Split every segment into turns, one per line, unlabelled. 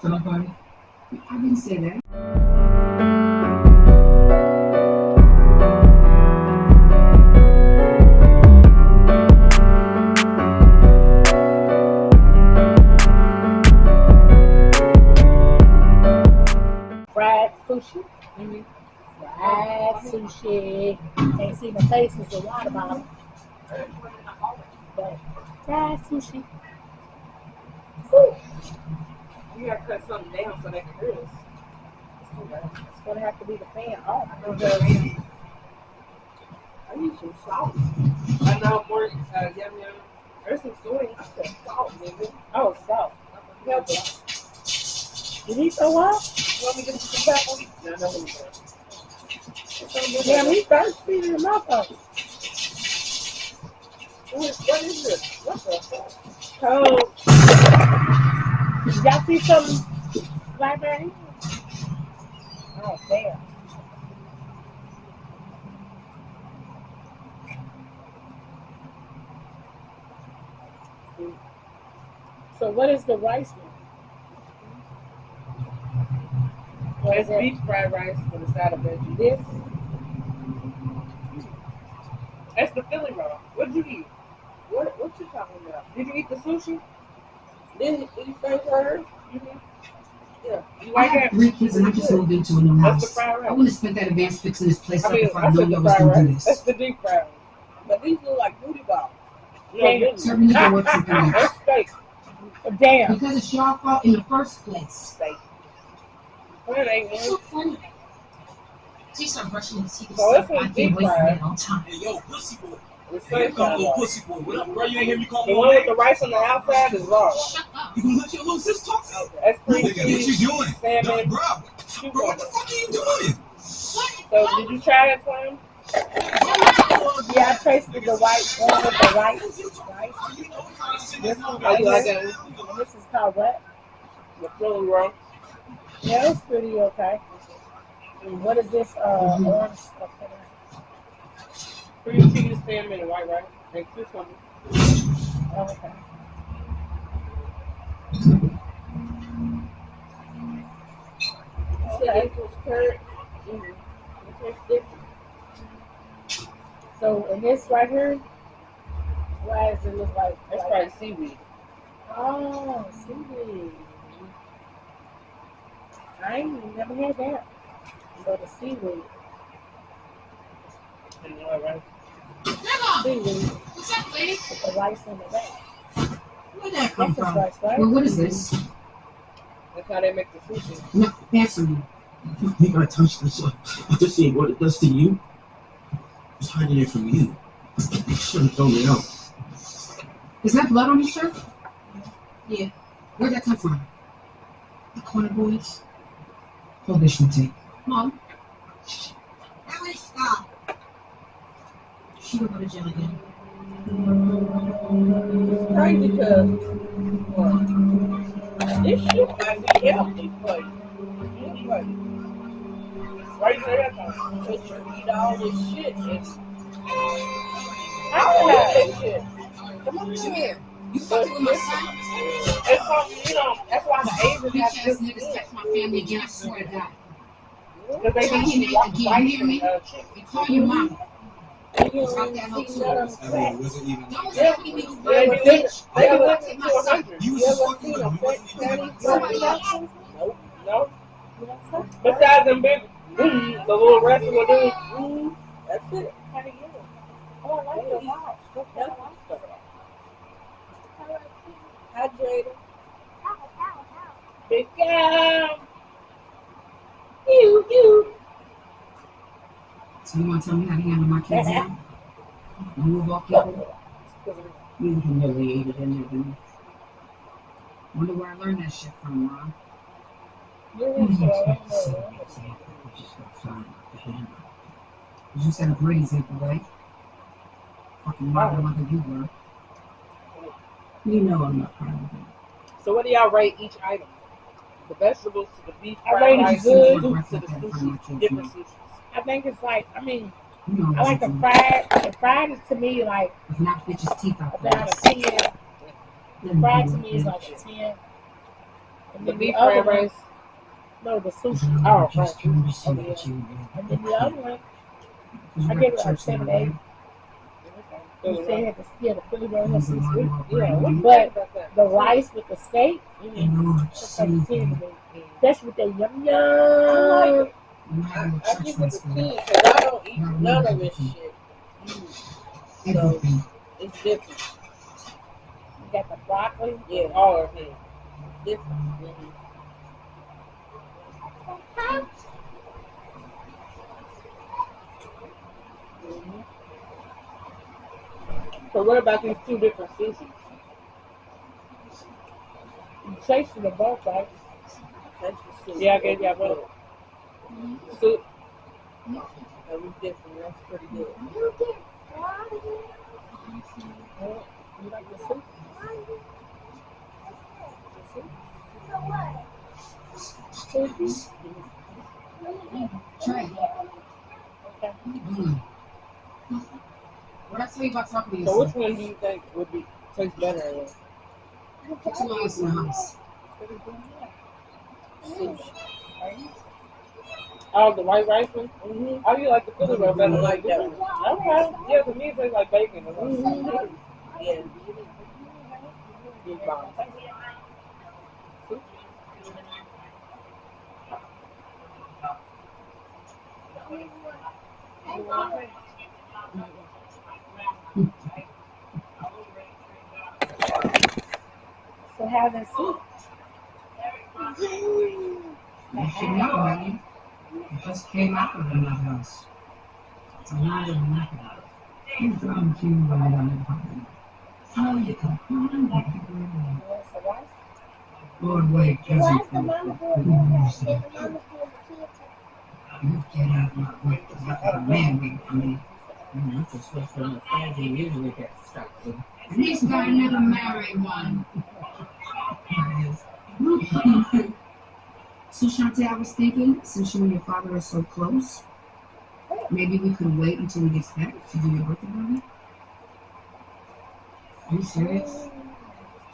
Somebody? I didn't say that.
Fried sushi. Fried sushi. Can't see my face with the water bottle. But fried sushi. Woo.
You gotta cut something down so they can hear us.
It's gonna have to be the fan off.
I need some salt. I know more yum yum. There's some soy. I said salt, nigga.
Oh, salt.
Help.
Did he throw up?
You want me to get some pepper? No, no, no.
Damn, he thirsty in the mouth.
What is this? What the fuck?
Oh. Did y'all see something blackberry? Oh, damn. So what is the rice one?
It's beef fried rice with a side of veggies.
This?
That's the Philly roll. What did you eat? What you talking about? Did you eat the sushi? Did you thank her? Mm-hmm. Yeah. You
I
like
have
that?
3 kids and I just moved into a new
That's
house.
the fried rice.
I wouldn't have spent that advance fixing this place up if I
I
known
said
y'all
the
was
fried
going to do
rice.
this.
That's the deep fried one. But these look like booty balls.
Yeah.
Certainly need to work something out.
That's steak.
Damn.
Because it's your fault in the first place.
Steak. What it ain't,
It's
man?
so funny. She started brushing his teeth.
So it's
I
a
can't
deep
wait for
fried.
that all the time.
Hey, yo, pussy boy.
It's
Hey,
steak
come
fried
on,
rice.
pussy boy. What up, bro? You ain't hear me call
The
me
one
on
with the rice on the outside is raw.
Shut up.
You gonna let your little sis talk?
That's cream
Look at what
cheese,
you doing. No,
salmon,
bro, what the
cucumber.
fuck are you doing?
So did you try it, Slim?
Yeah, I tasted the white one with the rice. This one
How
right
you like
here.
that?
And this is called what?
The Philly roll.
Yeah, it's pretty okay. And what is this orange stuff?
Cream cheese, salmon, and white rice. And cucumber.
Oh, okay.
Okay. It was curd. It tastes different.
So, in this right here, why does it look like?
That's probably seaweed.
Oh, seaweed. I ain't never had that. So the seaweed.
And the white rice.
Seaweed
What's that, lady?
with the rice in the back.
Where'd that come
This is
from?
rice, right?
Well, what is this?
That's how they make the sushi.
No, answer me.
You gotta touch this. I just see what it does to you. It's hiding it from you. You should have thrown it out.
Is that blood on your shirt? Yeah. Where'd that come from? The corner boys? Prohibition tape. Mom. Ellie, stop. She will go to jail again.
It's crazy because this shit might be healthy for you. Anyway, why you say that though? Because you eat all this shit and I don't have that shit. Come on here.
You fucking with my son?
It's something, you know, that's why the Asians
Bitch
have
ass
this
niggas
skin.
touch my family again, I swear to God.
Because they
Tell
be
him
eating
that again,
white
you hear me?
and chicken.
You call your mama.
And you
Drop
don't
that hoe
see
too.
none of
I
them
mean, it wasn't even.
Don't
Yeah.
tell me you
They be
bitch.
living
I
to
never
100.
take my son.
You was
You
just
ever
fucking
seen
with
a
him.
fat
It wasn't
fatty
even.
Somebody else.
Nope. No.
Yes,
Besides them big, the little wrestler dude. That's it.
How do you? Oh, I like the watch. Look at the watch.
Hydrated. Big cow. You.
So you want to tell me how to handle my kids now? You move off people? You humiliated and everything. Wonder where I learned that shit from, Mom. You said a breeze every way. Fucking model mother you were. You know I'm not proud of you.
So what do y'all rate each item? The vegetables to the beef
I
fried
rate it
rice,
good.
soup to the sushi, different sushis.
I think it's like, I mean,
You know
I like the fried. The fried is to me like
If not, get your teeth out
about a
there.
10. The fried to me is like a 10. And
The
then
beef
the other
fried
one,
rice.
no, the
Because
sushi.
I
Oh,
just
right.
came to see
Oh,
what
yeah.
you
And then the other one,
Because
I
we're
gave
at
it like
church
7
the
or
other
8.
day.
You said it yeah, the Philly roll has some sweet.
Yeah, what do you
But
think about that?
the rice with the steak,
And no one
that's
see
like 10 to
anything.
me. Especially with that yum
I like
yum.
it.
We're not going to
I
church
give it
once
a
a
10
week.
because I don't eat
Not really
none of this
everything.
shit. So
Everything.
it's different.
You got the broccoli.
Yeah, all of it. Different. Mm-hmm. So what about these two different sushis?
You tasted the both, right?
That's the soup.
Yeah, I gave y'all both.
Soup. That was different. That's pretty good.
Oh, you like the soup?
Trey,
Okay.
what I tell you about talking to
So
yourself?
which one do you think would be taste better?
Put your ass in the house.
Oh, the white rice one?
Mm-hmm.
Oh, you like the Philly roll better like that one? Okay. Yeah, to me it tastes like bacon.
Mm-hmm.
Yeah. Big bomb.
So how's that soup?
You should know, honey. It just came out of another house. It's a lot of nothing. You from to right on the bottom. So you can find
So rice?
Lord, wait, doesn't you get out of my way, because I got a man waiting for me.
I'm just supposed to understand you usually get stuck.
And this guy never married one. So, Shantae, I was thinking, since you and your father are so close, maybe we could wait until he gets back to do your birthday party. Are you serious?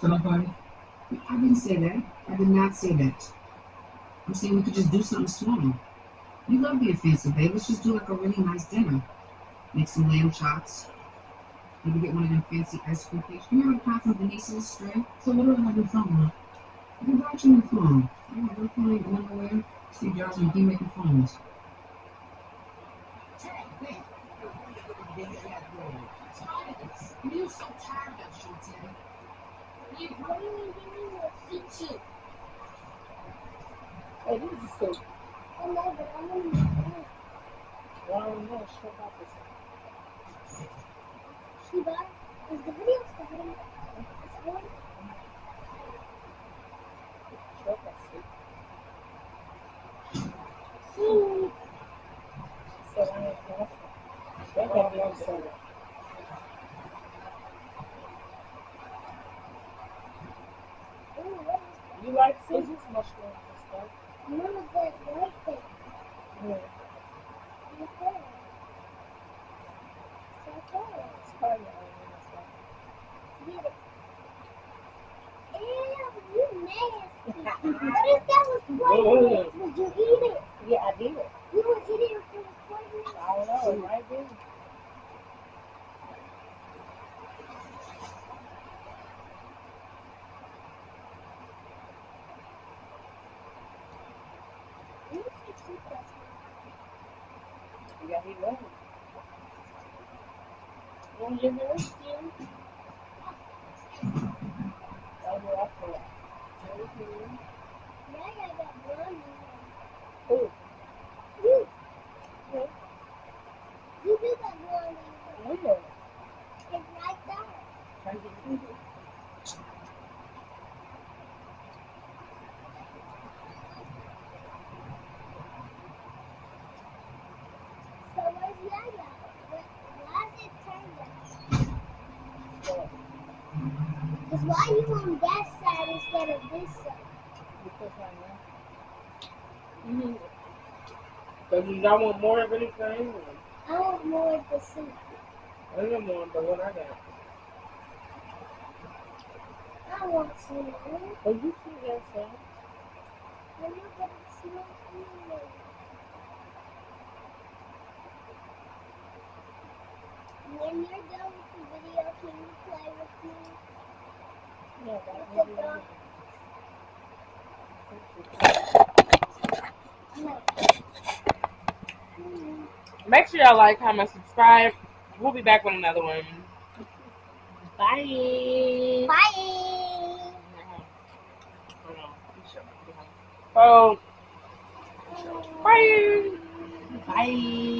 Summer party? I didn't say that. I did not say that. I'm saying we could just do something small. You love being fancy, babe. Let's just do like a really nice dinner. Make some lamb chops. Maybe get one of them fancy ice cream cakes. You remember the kind from Denise's Stray? So what do I have your phone? You got your phone. Yeah, your phone ain't going nowhere. Steve Jobs and keep making phones. You're so tired of Shantae.
Hey, this is soup. Well, I don't know. Sure about this. Sure about soup. So I ain't awesome. That got me upset. You like Susie's mushrooms and stuff? Yeah. It's probably the only one that's like yeah, I did. I don't know, it might be. You got me wrong. Well, you're very still. I'll go after that. Ooh. Yeah. Yeah. Thank you. Because I know.
Mm-hmm. So do y'all want more of anything? I don't know more, but what I got.
Oh, you see that, son?
When you're done with the video, can you play with me?
Yeah,
With the dog?
Make sure y'all like, comment, subscribe. We'll be back with another one.
Bye.
Bye.
Oh, bye.
Bye.